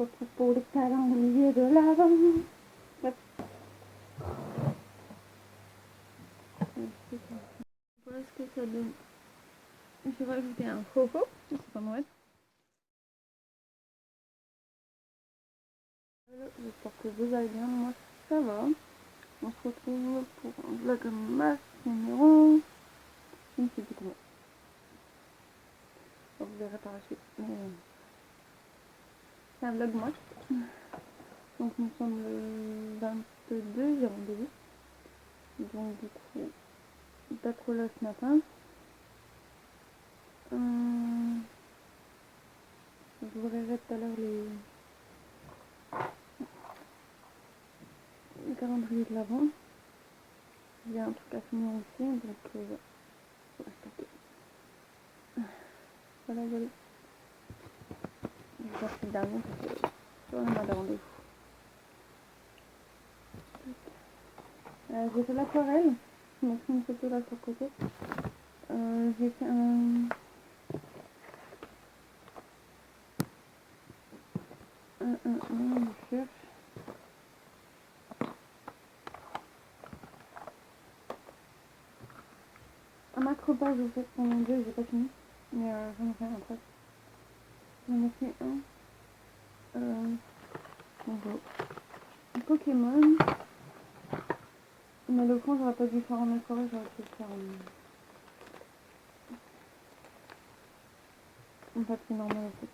retrouve pour le calendrier de l'Avent. Hop. Voilà ce que ça donne. Je vais rajouter un faux-faux, c'est pas Noël. J'espère que vous allez bien, moi ça va. On se retrouve pour un vlog masse numéro... Je ne sais plus comment. Vous verrez par la suite. Mais c'est un vlog masse. Donc nous sommes le 22, j'ai rendez-vous. Donc du coup, d'être là ce matin. Je vous verrai tout à l'heure le calendrier de l'Avent. Il y a un truc à finir aussi, donc faut stocker. Voilà, voilà. Je vais faire le dernier parce que on a des rendez-vous. J'ai fait l'aquarelle. Je me suis une photo là sur le côté. J'ai fait je cherche. Un macropage au fait pour mon dieu, j'ai pas fini. Mais j'en ai fait un après. J'en ai fait un Pokémon. Mais le fond, j'aurais pas dû faire en aquarelle, j'aurais pu le faire en papier normal en fait.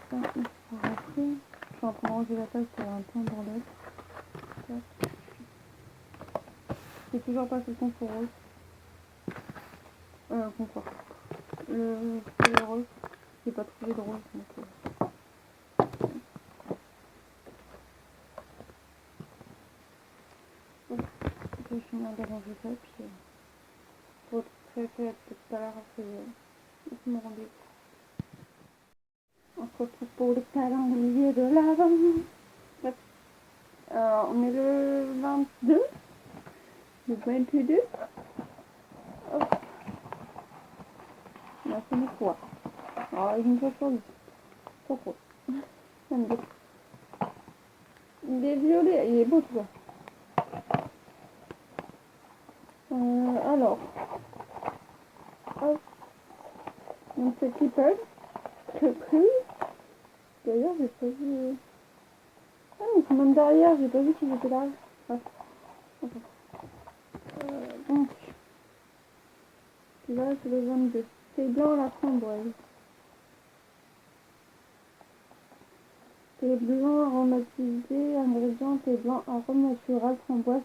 Ça, il faut rentrer. Je suis en train de ranger la table pour un peu en bordel. J'ai toujours pas fait son pour rose. Confort. Le rose. J'ai pas trouvé de rose donc. Je vais finir de ranger ça puis pour être prêt tout à l'heure après mon rendez-vous. On se retrouve pour le calendrier de l'Avent. On est le 22. Le 22. Hop. On a fait une fois. Alors, une fois sur 10. Trop trop. J'aime bien. Il est violet, il est beau, tu vois. Alors. Hop. Donc c'est Clipper. D'ailleurs, j'ai pas vu... Ah, ils sont même derrière, j'ai pas vu qu'ils étaient là. Ouais. Donc, là, c'est le 22. C'est blanc à la framboise. Thé blanc aromatisé, ingrédients thé blanc, arôme naturel, framboise,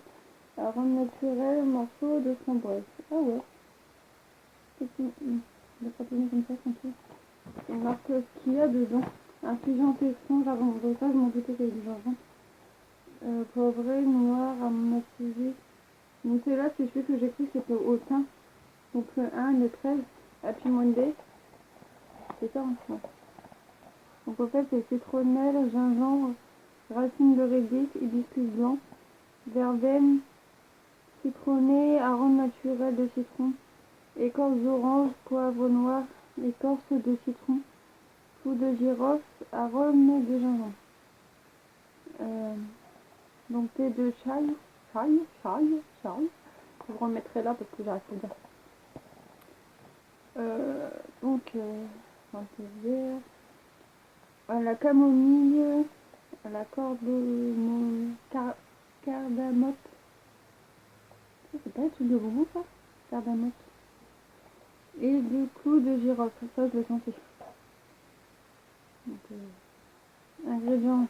arôme naturel, morceau de framboise. Ah ouais. Il a pas donné comme ça, tranquille. Il marque ce qu'il y a dedans. Infusion texton, j'avance ça, je m'en doutais qu'il y avait du gingembre. Poivré, noir, aromatisé. Donc c'est là, c'est celui que j'ai pris, c'était au thym. Donc le 1, le 13, Happy Monday. C'est ça, hein, ouais. Donc en fait, c'est citronnelle, gingembre, racine de réglisse, hibiscus blanc, verveine, citronné, arôme naturel de citron, écorce d'orange, poivre noir, écorce de citron, poudre de girofle, arôme de gingembre. Donc thé de chai. Je vous remettrai là parce que j'arrive pas à dire. Donc, un thé vert, à la camomille, à la cardamote. C'est pas un truc de bonbon ça? Cardamote. Et du clou de girofle, ça je le sentais. Donc, ingrédients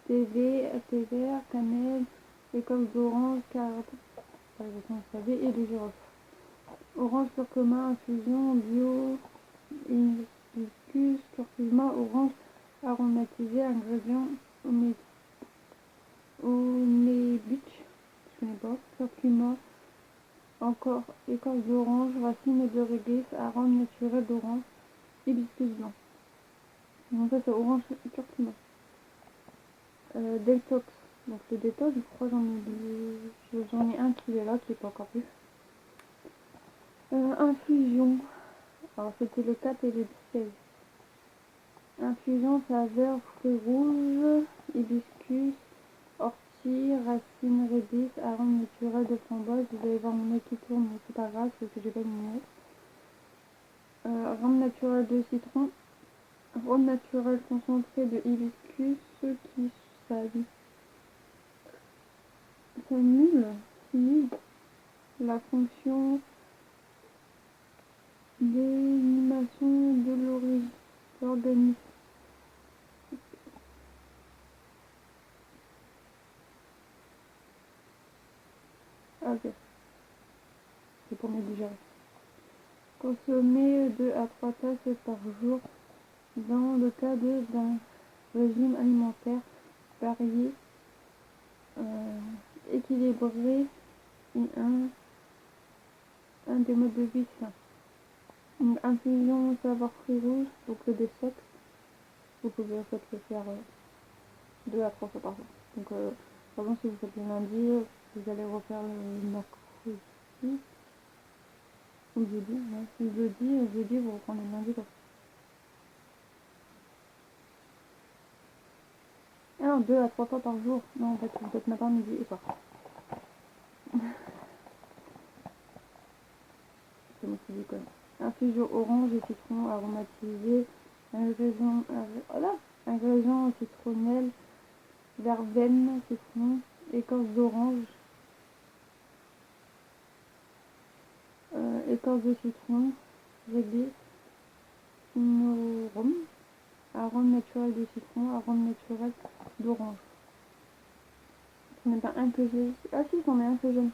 thé vert, cannelle, écorce d'orange, carotte, et du girofle. Orange curcuma, infusion, bio, hibiscus, curcuma, orange, aromatisé, ingrédients, omébutch, je connais pas, curcuma, encore écorce d'orange, racine de réglisse, arôme naturel d'orange, hibiscus blanc. Donc ça c'est orange curcuma. Deltox, donc le détox, je crois j'en ai un qui est là, qui est pas encore plus. Infusion, Alors c'était le 4 et le 16. Infusion, saveur, fruits rouges, hibiscus, ortie, racines, réglisse, arôme naturel de framboise. Vous allez voir mon nez qui tourne, mais c'est pas grave, parce que j'ai pas mon nez. Arôme naturel de citron, arôme naturel concentré de hibiscus, qui s'annule. C'est nul. La fonction d'animation de l'organisme. Ok, c'est pour me digérer. Consommer 2 à 3 tasses par jour dans le cadre d'un régime alimentaire varié, équilibré et un des modes de vie sain. Une infusion savoir fruits rouges, donc le D7, vous pouvez en fait le faire 2 à 3 fois par jour. Donc par exemple si vous faites le lundi, vous allez refaire le mercredi ou jeudi, ouais. Jeudi vous reprenez le lundi. Ah non, 2 à 3 fois par jour. Non, en fait, vous faites matin, midi et soir. C'est moi qui dis quoi. Infusion orange et citron aromatisé, ingrédients citronnelle, verveine, citron, écorce d'orange, écorce de citron, réglisse, rhum, arôme naturel de citron, arôme naturel d'orange. C'en est pas un que j'ai. Ah si, c'en est un que j'aime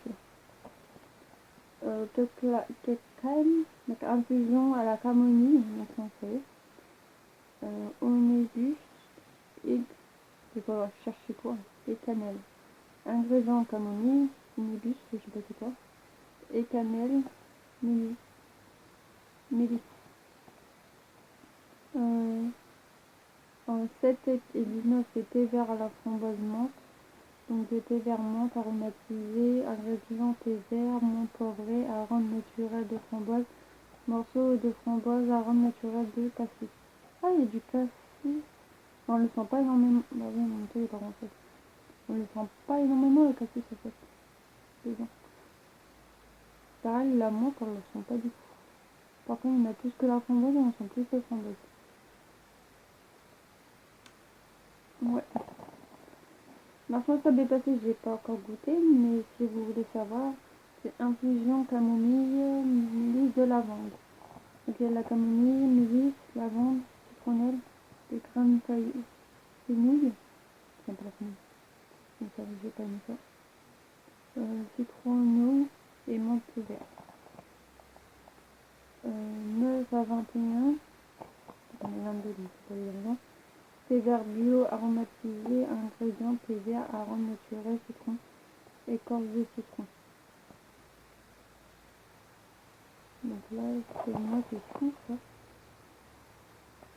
Kekheim, donc infusion à la camomille, en français. Onébus, et je vais chercher quoi, et cannelle. Ingrédients camomille, onébus, je sais pas c'est quoi, et cannelle, mélisse. En 7 et 19, c'est thé vert à la framboise menthe. Donc de thé vert menthe aromatisé, ingrédients thé vert, menthe poivrée, arôme naturel de framboise, morceaux de framboise, arôme naturel de cassis. Ah, il y a du cassis. On le sent pas énormément. Bah oui, mon thé est pas français. On le sent pas énormément le cassis en fait. Dedans. Pareil, la menthe, on le sent pas du tout. Par contre, on a plus que la framboise et on sent plus la framboise. Ouais. Ma à dépassé, j'ai pas encore goûté, mais si vous voulez savoir, c'est infusion camomille, mélisse de lavande. Donc il y a la camomille, mélisse, lavande, citronnelle, des graines taillées, fenouil, c'est pas la fenouil, donc ça j'ai pas mis ça, citron et menthe verte. 9 à 21, on est 22 donc c'est pas les raisons. Thé vert bio aromatisé, ingrédients thé vert, arôme naturel, citron, écorce de citron. Donc là, c'est moi qui fou ça.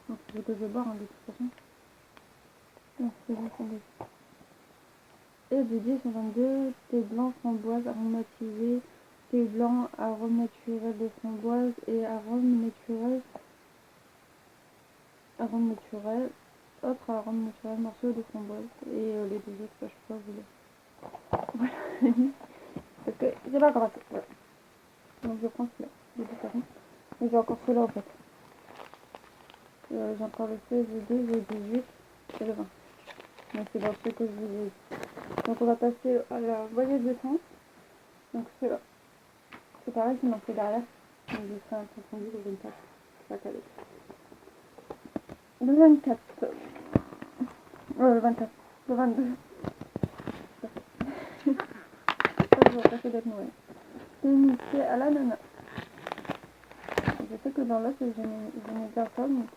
Donc c'est ce que je vais boire de toute façon. Donc c'est bon, et du 10 au 22, thé blanc framboise aromatisé, thé blanc arôme naturel de framboise et arôme naturel, autre arôme naturel, morceau de framboise. Et les deux autres, ça je peux pas vous dire. Voilà. Parce que c'est pas grave. Voilà. Donc je prends celui-là, de toute façon. Mais j'ai encore celui-là en fait. J'ai encore le 16, le 2, le 18 et le 20. Donc c'est dans ce que je vous ai dit. Donc on va passer à la voyage de sens. Donc c'est là. C'est pareil, c'est marqué derrière. Donc je ferai un compte rendu le 24. Pas calé. Le 24. Le 24. Le 22. Ça, je vais passer d'être Noël. C'est initié à l'ananas. Je sais que dans l'os, j'aimais bien ça, donc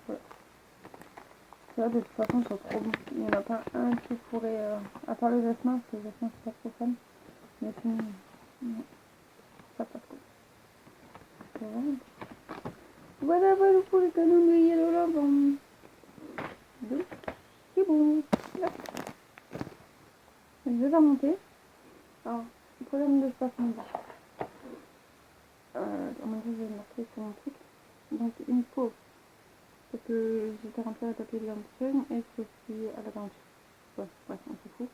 voilà. Ça, de toute façon, c'est trop bon. Il n'y en a pas un qui pourrait, à part le jasmin, parce que le jasmin, c'est pas trop fan. Mais sinon, non, ça passe quoi. Voilà pour le canon de Yellow Love en 2. C'est bon. Là. Je vais remonter. Alors, problème de spasme. En même temps, je vais le marquer sur mon truc. Donc une pause. Parce que j'étais rentrée à taper de l'Amazon et je suis à la peinture. Ouais, bref, on s'en fout.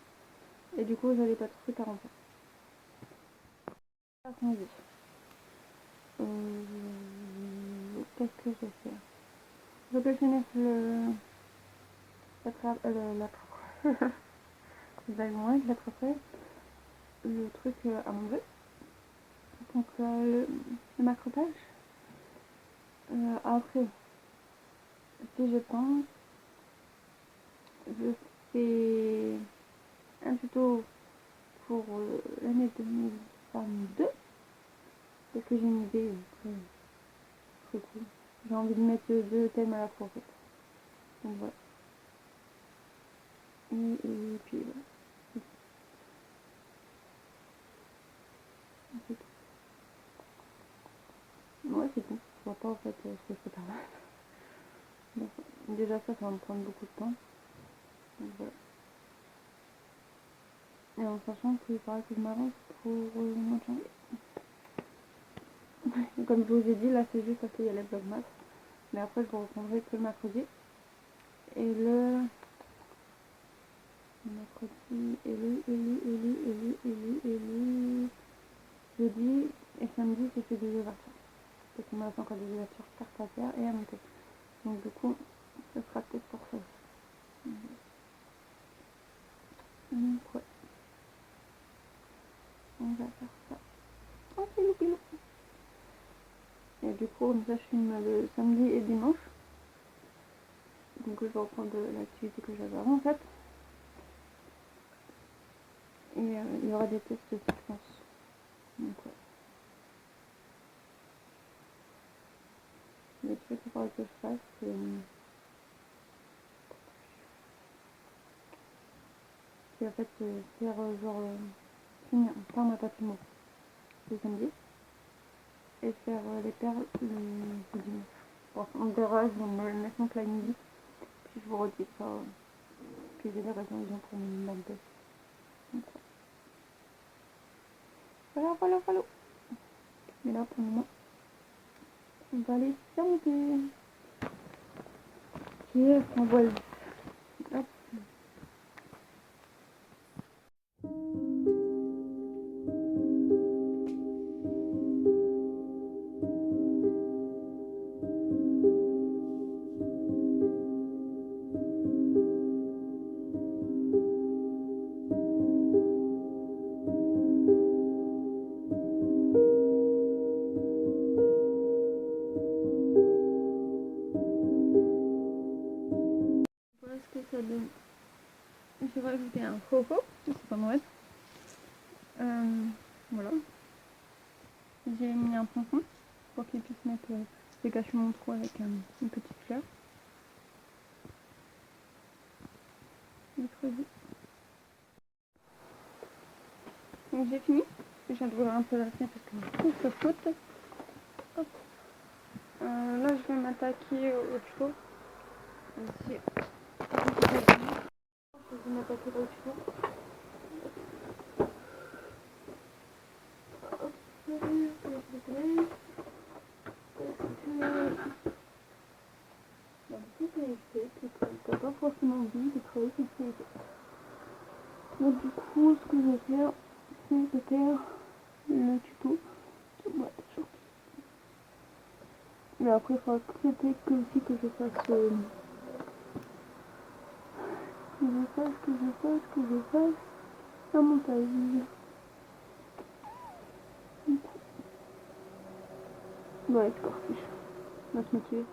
Et du coup, j'avais pas de truc à remplir. Qu'est-ce que je vais faire? Je vais finir la trappe. Je l'attraperai. Le truc à manger. Donc le macrotage. Après, si je pense, je fais un tuto pour l'année 2022. Parce que j'ai une idée très cool. J'ai envie de mettre deux thèmes à la fois en fait. Donc voilà. Et puis voilà. C'est tout. Ouais, c'est tout. Je vois pas en fait ce que je peux faire. Donc, déjà ça va me prendre beaucoup de temps. Donc voilà. Et en sachant qu'il faudra que je m'avance pour le mois de janvier. Comme je vous ai dit, là c'est juste parce qu'il y a les vlogmas. Mais après je vous reprendrai que le mercredi. Et le mercredi, et le jeudi et samedi j'ai fait des ouvertures. Parce qu'il me reste encore des ouvertures cartes à faire et à monter. Donc du coup, ce sera peut-être pour ça aussi. Donc ouais, on va faire ça. Oh, c'est loupé. Et du coup, comme ça, je filme le samedi et dimanche. Donc je vais reprendre l'activité que j'avais avant en fait. Et il y aura des tests de séquence. Donc ouais. Les trucs qu'il faudra que je fasse, c'est en fait faire genre finir par ma papillon le samedi et faire les perles le dimanche. Bon, on verra, je vais me mettre mon planning. Puis je vous redis ça. Puis j'ai des résolutions pour mon bac. Donc voilà. Mais là pour le moment, on va aller s'amuser. Qui est framboise. Hop. Voilà ce que ça donne. Je vais rajouter un coco, c'est pas Noël. Voilà. J'ai mis un pompon pour qu'il puisse mettre. J'ai caché mon trou avec une petite fleur. Donc j'ai fini. Je viens d'ouvrir un peu la fenêtre parce que tout se fout. Hop. Là je vais m'attaquer au tuto. Ici. Je vais m'attaquer au tuto. T'as pas forcément envie de travailler sur ce sujet. Donc du coup, ce que je vais faire, c'est de faire le tuto. Ouais, toujours. Mais après, il faudra peut-être que aussi que je fasse un montage. Ouais, c'est parti. On va se motiver.